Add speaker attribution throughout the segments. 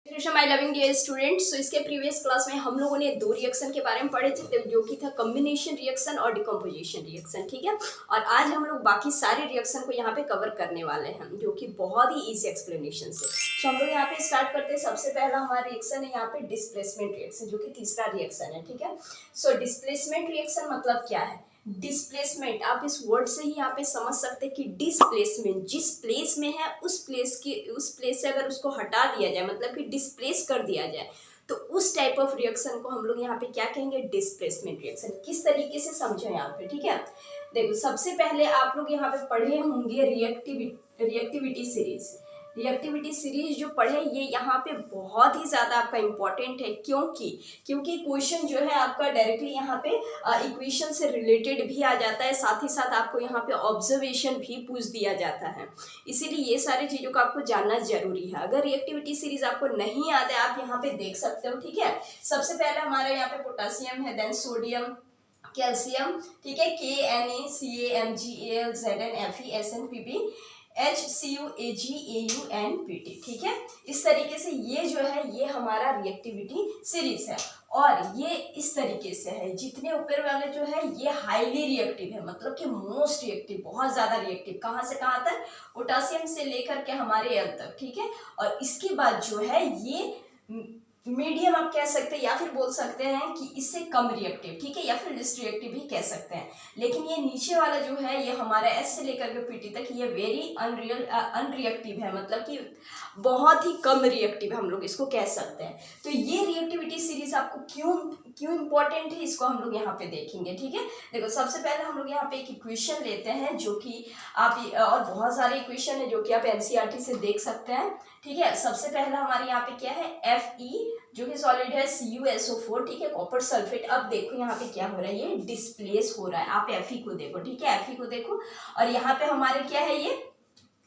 Speaker 1: My loving dear students. तो इसके previous class में हम लोगों ने दो रिएक्शन के बारे में पढ़े थे, जो कि था कॉम्बिनेशन रिएक्शन और डिकम्पोजिशन रिएक्शन। ठीक है, और आज हम लोग बाकी सारे रिएक्शन को यहाँ पे कवर करने वाले हैं, जो कि बहुत ही इजी एक्सप्लेनेशन से। तो हम लोग यहाँ पे स्टार्ट करते हैं। सबसे पहला हमारा रिएक्शन है यहाँ पे डिस्प्लेसमेंट रिएक्शन, जो कि तीसरा रिएक्शन है। ठीक है, सो डिस्प्लेसमेंट रिएक्शन मतलब क्या है? डिस्प्लेसमेंट, आप इस वर्ड से ही यहाँ पे समझ सकते हैं कि डिस्प्लेसमेंट जिस प्लेस में है उस प्लेस से अगर उसको हटा दिया जाए, मतलब कि डिस्प्लेस कर दिया जाए, तो उस टाइप ऑफ रिएक्शन को हम लोग यहाँ पे क्या कहेंगे? Displacement reaction. किस तरीके से समझो यहाँ पे? ठीक है, देखो सबसे पहले आप लोग यहाँ पे पढ़े होंगे रिएक्टिविटी सीरीज। रिएक्टिविटी सीरीज जो पढ़े, ये यहाँ पे बहुत ही ज़्यादा आपका इम्पोर्टेंट है। क्योंकि क्वेश्चन जो है आपका डायरेक्टली यहाँ पे इक्वेशन से रिलेटेड भी आ जाता है, साथ ही साथ आपको यहाँ पे ऑब्जर्वेशन भी पूछ दिया जाता है। इसीलिए ये सारी चीज़ों को आपको जानना जरूरी है। अगर रिएक्टिविटी सीरीज आपको नहीं याद है, आप यहाँ पे देख सकते हो। ठीक है, सबसे पहले हमारा यहाँ पे पोटासियम है, देन सोडियम, कैल्शियम, ठीक है, KNaCl, ZnFeSnPb, HCuAgAuNPt। ठीक है, इस तरीके से ये जो है ये हमारा रिएक्टिविटी सीरीज है। और ये इस तरीके से है, जितने ऊपर वाले जो है ये हाईली रिएक्टिव है, मतलब कि मोस्ट रिएक्टिव, बहुत ज्यादा रिएक्टिव। कहाँ से कहाँ तक? पोटासियम से लेकर के हमारे एल तक। ठीक है, और इसके बाद जो है ये मीडियम आप कह सकते हैं, या फिर बोल सकते हैं कि इससे कम रिएक्टिव। ठीक है, या फिर लिस्ट रिएक्टिव भी कह सकते हैं। लेकिन ये नीचे वाला जो है ये हमारा एस से लेकर के पीटी तक ये वेरी अनरिएक्टिव है, मतलब कि बहुत ही कम रिएक्टिव हम लोग इसको कह सकते हैं। तो ये रिएक्टिविटी सीरीज आपको क्यों इंपॉर्टेंट है, इसको हम लोग यहाँ पे देखेंगे। ठीक है, देखो सबसे पहले हम लोग यहाँ पे एक इक्वेशन लेते हैं, जो कि आप और बहुत सारे इक्वेशन है जो कि आप एनसीईआरटी से देख सकते हैं। ठीक है, सबसे पहला हमारे यहाँ पे क्या है? Fe, जो कि सॉलिड है, CuSO4, ठीक है, कॉपर सल्फेट। अब देखो यहाँ पे क्या हो रहा है, ये डिस्प्लेस हो रहा है। आप Fe को देखो, ठीक है, Fe को देखो, और यहाँ पे हमारे क्या है, ये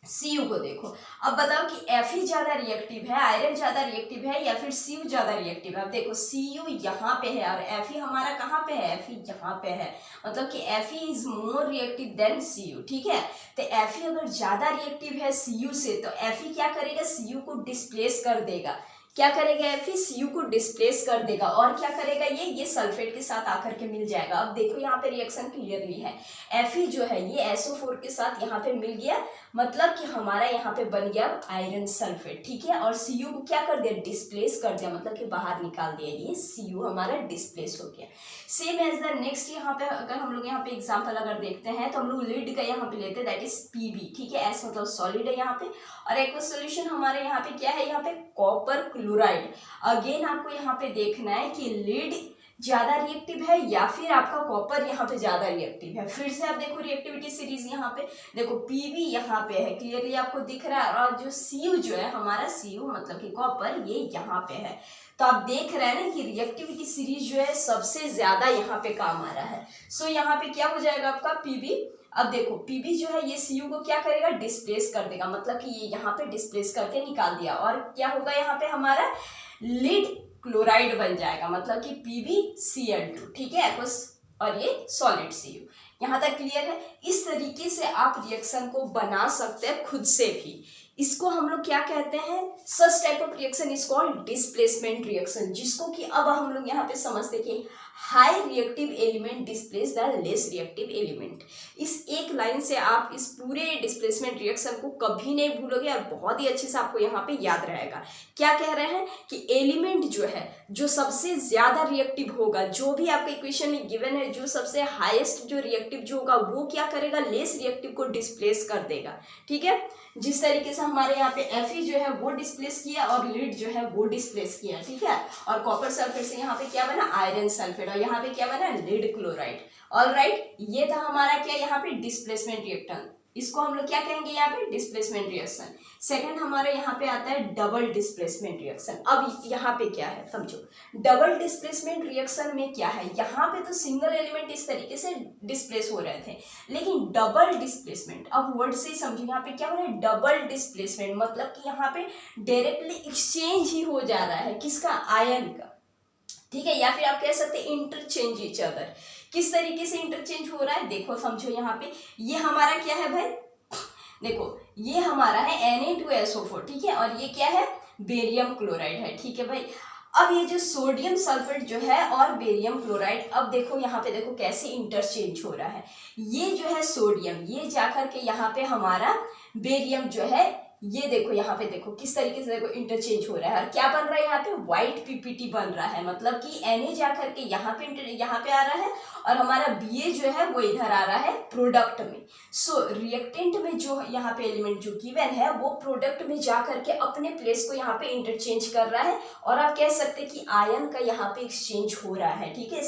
Speaker 1: Cu को देखो। अब बताओ कि Fe ज्यादा रिएक्टिव है, आयरन ज्यादा रिएक्टिव है, या फिर Cu ज्यादा रिएक्टिव है? अब देखो Cu यहाँ पे है और Fe हमारा कहाँ पे है? Fe यहाँ पे है, मतलब कि Fe is more reactive than Cu। ठीक है, तो Fe अगर ज्यादा रिएक्टिव है Cu से, तो Fe क्या करेगा? Cu को डिस्प्लेस कर देगा। क्या करेगा? Fe Cu को डिस्प्लेस कर देगा, और क्या करेगा? ये सल्फेट के साथ आकर के मिल जाएगा। अब देखो यहाँ पे रिएक्शन क्लियरली है, Fe जो है ये SO4 के साथ यहाँ पे मिल गया, मतलब कि हमारा यहाँ पे बन गया आयरन सल्फेट। ठीक है, और Cu को क्या कर दिया? डिस्प्लेस कर दिया, मतलब कि बाहर निकाल दिया। ये Cu हमारा डिस्प्लेस हो गया। सेम एज द नेक्स्ट यहाँ पे अगर हम लोग यहाँ पे एग्जाम्पल अगर देखते हैं, तो हम लोग लीड का यहाँ पे लेते हैं, दैट इज Pb। ठीक है, S मतलब सॉलिड है यहाँ पे, और एक सोल्यूशन हमारे यहाँ पे क्या है? यहाँ पे कॉपर क्लोराइड। अगेन आपको यहाँ पे देखना है कि लीड ज्यादा रिएक्टिव है या फिर आपका कॉपर यहाँ पे ज्यादा रिएक्टिव है। फिर से आप देखो रिएक्टिविटी सीरीज, यहाँ पे देखो Pb यहाँ पे है, क्लियरली आपको दिख रहा है, और जो Cu जो है हमारा, Cu मतलब कि कॉपर, ये यहाँ पे है। तो आप देख रहे हैं ना कि रिएक्टिविटी सीरीज जो है सबसे ज्यादा यहाँ पे काम आ रहा है। सो यहाँ पे क्या हो जाएगा आपका? Pb। अब देखो Pb जो है ये Cu को क्या करेगा? डिस्प्लेस कर देगा, मतलब कि ये यहाँ पे डिस्प्लेस करके निकाल दिया, और क्या होगा यहाँ पे? हमारा लीड क्लोराइड बन जाएगा, मतलब कि PbCl2। ठीक है, और ये सॉलिड Cu। यहाँ तक क्लियर है? इस तरीके से आप रिएक्शन को बना सकते हैं खुद से भी। इसको हम लोग क्या कहते हैं? सच type of reaction is called displacement reaction, जिसको कि अब हम लोग यहाँ पे समझते हैं कि high reactive element displace the less reactive element. इस एक लाइन से आप इस पूरे डिस्प्लेसमेंट रिएक्शन को कभी नहीं भूलोगे, और बहुत ही अच्छे से आपको यहाँ पे याद रहेगा। क्या कह रहे हैं कि एलिमेंट जो है, जो सबसे ज्यादा रिएक्टिव होगा, जो भी आपके इक्वेशन में गिवन है, जो सबसे हाईएस्ट जो रिएक्टिव जो होगा, वो क्या करेगा? लेस रिएक्टिव को डिस्प्लेस कर देगा। ठीक है, जिस तरीके से हमारे यहाँ पे Fe जो है वो डिस्प्लेस किया, और लीड जो है वो डिस्प्लेस किया। ठीक है, और कॉपर सल्फेट से यहाँ पे क्या बना? आयरन सल्फेट, और यहाँ पे क्या बना? Lead chloride. ऑलराइट, ये था हमारा क्या यहाँ पे? Displacement reaction. इसको हम लोग क्या कहेंगे यहाँ पे? Displacement reaction. सेकंड हमारे यहाँ पे आता है डबल डिस्प्लेसमेंट रिएक्शन। अब यहाँ पे क्या है समझो, डबल डिस्प्लेसमेंट रिएक्शन में क्या है? यहाँ पे तो सिंगल एलिमेंट इस तरीके से डिस्प्लेस हो रहे थे, लेकिन डबल डिस्प्लेसमेंट, अब वर्ड से ही समझो, यहाँ पे क्या हो रहा है? डबल डिस्प्लेसमेंट, मतलब कि यहाँ पे डायरेक्टली एक्सचेंज ही हो जा रहा है, किसका? आयन का। ठीक है, या फिर आप कह सकते हैं इंटरचेंज ईच अदर। किस तरीके से इंटरचेंज हो रहा है? देखो समझो, यहाँ पे ये हमारा क्या है भाई? देखो ये हमारा है Na2SO4, ठीक है, और ये क्या है? बेरियम क्लोराइड है, ठीक है भाई। अब ये जो सोडियम सल्फेट जो है और बेरियम क्लोराइड, अब देखो यहाँ पे देखो कैसे इंटरचेंज हो रहा है। ये जो है सोडियम, ये जाकर के यहाँ पे हमारा बेरियम जो है, ये देखो यहाँ पे देखो किस तरीके से देखो इंटरचेंज हो रहा है। और क्या बन रहा है यहाँ पे, व्हाइट पीपीटी बन रहा है, मतलब कि Na जाकर के यहाँ पे आ रहा है और हमारा Ba जो है वो इधर आ रहा है प्रोडक्ट में। सो रिएक्टेंट में जो यहाँ पे एलिमेंट जो गिवन है वो प्रोडक्ट में जाकर के अपने प्लेस को यहाँ पे इंटरचेंज कर रहा है। और आप कह सकते हैं कि आयन का यहाँ पे एक्सचेंज हो रहा है, ठीक है,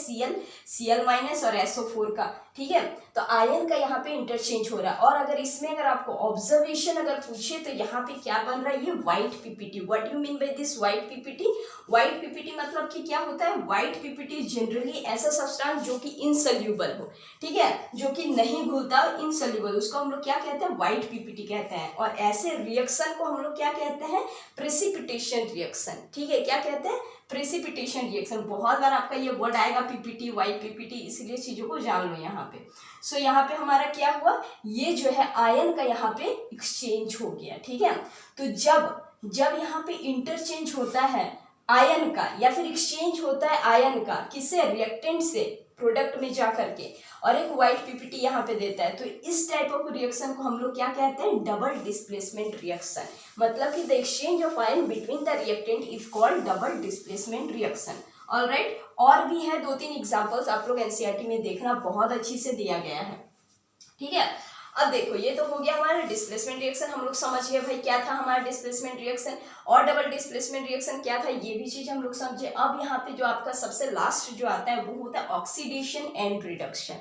Speaker 1: Cl माइनस और SO4 का, ठीक है। तो आयन का यहाँ पे इंटरचेंज हो रहा है। और अगर इसमें अगर आपको ऑब्जर्वेशन अगर पूछे तो यहाँ पे क्या बन रहा है, ये white PPT. What you mean by this white PPT? White PPT मतलब कि क्या होता है, व्हाइट पीपीटी जनरली ऐसा सब्सटेंस जो कि इनसोल्यूबल हो, ठीक है, जो कि नहीं घुलता, इनसोल्यूबल, उसको हम लोग क्या कहते हैं, व्हाइट पीपीटी कहते हैं। और ऐसे रिएक्शन को हम लोग क्या कहते हैं, प्रेसिपिटेशन रिएक्शन, ठीक है, क्या कहते हैं, प्रेसिपिटेशन रिएक्शन। बहुत बार आपका ये वर्ड आएगा पीपीटी, व्हाइट पीपीटी, इसलिए चीजों को जान लो यहाँ पे। सो यहाँ पे हमारा क्या हुआ, ये जो है आयन का यहाँ पे एक्सचेंज हो गया, ठीक है। तो जब यहाँ पे इंटरचेंज होता है आयन का या फिर एक्सचेंज होता है आयन का किससे, रिएक्टेंट से प्रोडक्ट में जा करके, और एक व्हाइट पीपीटी यहाँ पे देता है, तो इस टाइप ऑफ रिएक्शन को हम लोग क्या कहते हैं, डबल डिस्प्लेसमेंट रिएक्शन। मतलब कि the exchange of ion between the reactant is called double displacement reaction. Alright, और भी है 2-3 एग्जांपल्स, आप लोग एनसीईआरटी में देखना, बहुत अच्छी से दिया गया है, ठीक है। अब देखो ये तो हो गया हमारा डिस्प्लेसमेंट रिएक्शन, हम लोग समझ गए भाई क्या था हमारा डिस्प्लेसमेंट रिएक्शन और डबल डिस्प्लेसमेंट रिएक्शन क्या था, ये भी चीज हम लोग समझे। अब यहाँ पे जो आपका सबसे लास्ट जो आता है वो होता है oxidation and reduction.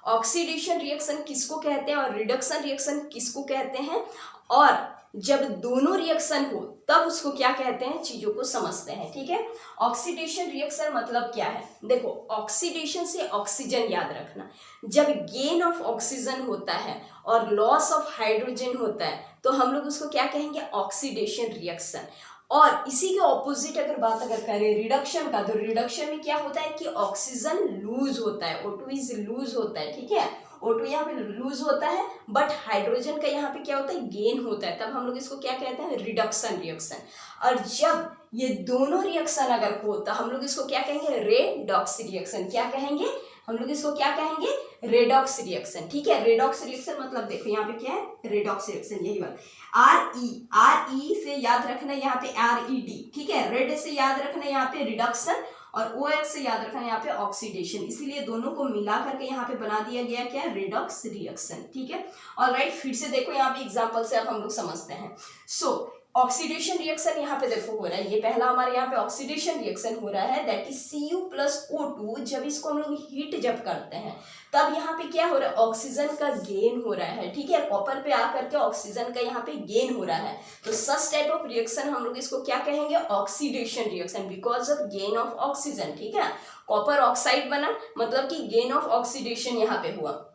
Speaker 1: Oxidation reaction किसको कहते हैं और रिडक्शन रिएक्शन किसको कहते हैं, और जब दोनों रिएक्शन हो तब उसको क्या कहते हैं, चीजों को समझते हैं, ठीक है। ऑक्सीडेशन रिएक्शन मतलब क्या है, देखो ऑक्सीडेशन से ऑक्सीजन याद रखना, जब गेन ऑफ ऑक्सीजन होता है और लॉस ऑफ हाइड्रोजन होता है तो हम लोग उसको क्या कहेंगे, ऑक्सीडेशन रिएक्शन। और इसी के ऑपोजिट अगर बात करें रिडक्शन का, तो रिडक्शन में क्या होता है कि ऑक्सीजन लूज होता है, O2 इज लूज होता है, ठीक है, O2 यहाँ पे लूज होता है, बट हाइड्रोजन का यहाँ पे क्या होता है, गेन होता है, तब हम लोग इसको क्या कहते हैं, रिडक्शन रिएक्शन। और जब ये दोनों रिएक्शन अगर हो तो हम लोग इसको क्या कहेंगे, रेडॉक्स रिएक्शन। क्या कहेंगे हम लोग इसको, क्या कहेंगे, रेडॉक्स रिएक्शन, ठीक है। रेडॉक्स रिएक्शन मतलब देखो यहाँ पे क्या है, रेडॉक्स रिएक्शन, यही बात, आर ई से याद रखना यहाँ पे RED, ठीक है, रेड से याद रखना यहाँ पे रिडक्शन, और OX से याद रखना यहाँ पे ऑक्सीडेशन, इसीलिए दोनों को मिला करके यहाँ पे बना दिया गया क्या है, रेडॉक्स रिएक्शन, ठीक है। ऑलराइट, फिर से देखो यहाँ पे एग्जांपल से अब हम लोग समझते हैं। सो ऑक्सीडेशन रिएक्शन यहाँ पे देखो हो रहा है, ये पहला हमारे यहाँ पे ऑक्सीडेशन रिएक्शन हो रहा है, दैट इज Cu+O2। जब इसको हम लोग हीट जब करते हैं तब यहाँ पे क्या हो रहा है, ऑक्सीजन का गेन हो रहा है, ठीक है, कॉपर पे आकर के ऑक्सीजन का यहाँ पे गेन हो रहा है। तो सच टाइप ऑफ रिएक्शन हम लोग इसको क्या कहेंगे, oxidation reaction, because of gain of oxygen, ठीक है। कॉपर ऑक्साइड बना मतलब कि गेन ऑफ ऑक्सीडेशन यहाँ पे हुआ।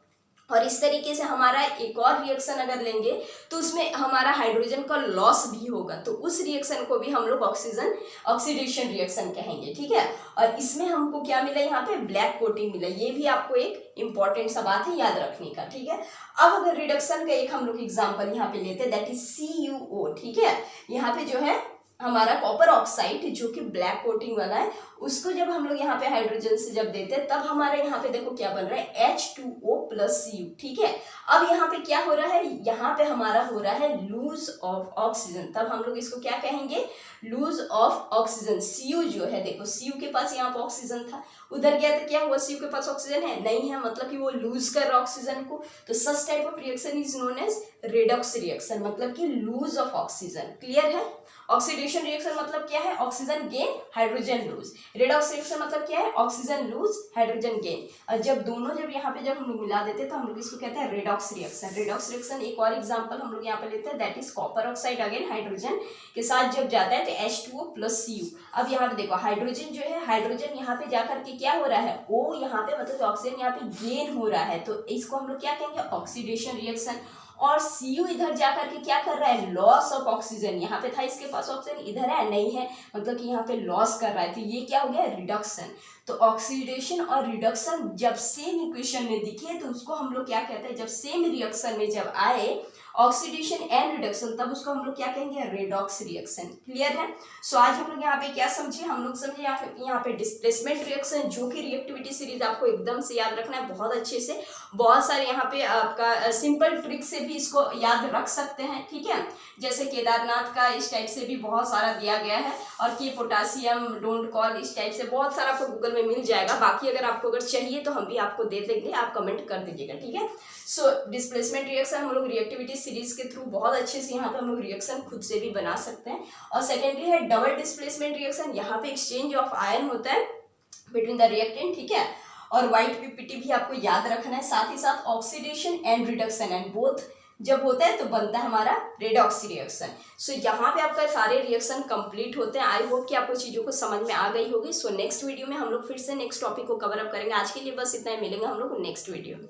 Speaker 1: और इस तरीके से हमारा एक और रिएक्शन अगर लेंगे तो उसमें हमारा हाइड्रोजन का लॉस भी होगा, तो उस रिएक्शन को भी हम लोग ऑक्सीडेशन रिएक्शन कहेंगे, ठीक है। और इसमें हमको क्या मिला, यहाँ पे ब्लैक कोटिंग मिला, ये भी आपको एक इंपॉर्टेंट सा बात है याद रखने का, ठीक है। अब अगर रिडक्शन का एक हम लोग एग्जाम्पल यहाँ पे लेते हैं, दैट इज CuO, ठीक है। यहाँ पे जो है हमारा कॉपर ऑक्साइड जो कि ब्लैक कोटिंग वाला है, उसको जब हम लोग यहाँ पे हाइड्रोजन से जब देते हैं तब हमारे यहाँ पे देखो क्या बन रहा है, H2O+Cu, ठीक है। अब यहाँ पे क्या हो रहा है, यहाँ पे हमारा हो रहा है लूज ऑफ ऑक्सीजन, तब हम लोग इसको क्या कहेंगे, लूज ऑफ ऑक्सीजन। Cu जो है देखो, Cu के पास यहाँ पे ऑक्सीजन था, उधर गया तो क्या हुआ, Cu के पास ऑक्सीजन है नहीं है, मतलब कि वो लूज कर रहा ऑक्सीजन को। तो such type of reaction is known as redox reaction, मतलब कि लूज ऑफ ऑक्सीजन। क्लियर है। ऑक्सीडेशन रिएक्शन मतलब क्या है, oxygen gain hydrogen lose. Redox reaction मतलब क्या है, ऑक्सीजन लूज हाइड्रोजन गेन। और जब दोनों यहाँ पे जब हम लोग मिला देते हैं तो हम लोग इसको कहते हैं रेडॉक्स रिएक्शन। रेडॉक्स रिएक्शन एक और एग्जांपल हम लोग यहाँ पे लेते हैं, that is copper oxide again hydrogen के साथ जब जाता है तो H2O+Cu। अब यहाँ पे देखो हाइड्रोजन जो है, हाइड्रोजन यहाँ पे जाकर के क्या हो रहा है, O यहाँ पे मतलब ऑक्सीजन यहाँ पे गेन हो रहा है, तो इसको हम लोग क्या कहेंगे, ऑक्सीडेशन रिएक्शन। और Cu इधर जाकर के क्या कर रहा है, लॉस ऑफ ऑक्सीजन, यहाँ पे था इसके पास ऑक्सीजन, इधर है नहीं है, मतलब कि यहाँ पे लॉस कर रहा है, तो ये क्या हो गया, रिडक्शन। तो ऑक्सीडेशन और रिडक्शन जब सेम इक्वेशन में दिखे तो उसको हम लोग क्या कहते हैं, जब सेम रिएक्शन में जब आए ऑक्सीडेशन एंड रिडक्शन, तब उसको हम लोग क्या कहेंगे, रेडॉक्स रिएक्शन। क्लियर है। सो आज हम लोग यहाँ पे क्या समझे, हम लोग समझे यहाँ पे डिस्प्लेसमेंट रिएक्शन, जो कि रिएक्टिविटी सीरीज आपको एकदम से याद रखना है बहुत अच्छे से। बहुत सारे यहाँ पे आपका सिंपल ट्रिक से भी इसको याद रख सकते हैं, ठीक है। जैसे केदारनाथ का इस टाइप से भी बहुत सारा दिया गया है, और के पोटासियम डोंट कॉल, इस टाइप से बहुत सारा आपको गूगल में मिल जाएगा। बाकी अगर आपको चाहिए तो हम भी आपको दे देंगे, आप कमेंट कर दीजिएगा, ठीक है। सो डिस्प्लेसमेंट रिएक्शन हम लोग रिएक्टिविटी सीरीज के थ्रू बहुत अच्छे से यहाँ पे हम लोग रिएक्शन खुद से भी बना सकते हैं। और सेकेंडरी है डबल डिस्प्लेसमेंट रिएक्शन, यहाँ पे एक्सचेंज ऑफ आयन होता है बिटवीन द रिएक्टेंट, ठीक है। और व्हाइट पीपीटी भी आपको याद रखना है, साथ ही साथ oxidation and reduction and both जब होता है तो बनता है हमारा रेडॉक्स रिएक्शन। सो यहाँ पे आपका सारे रिएक्शन कंप्लीट होते हैं। आई होप कि आपको चीज़ों को समझ में आ गई होगी। सो नेक्स्ट वीडियो में हम लोग फिर से नेक्स्ट टॉपिक को कवर अप करेंगे। आज के लिए बस इतना ही, मिलेंगे हम लोग नेक्स्ट वीडियो में।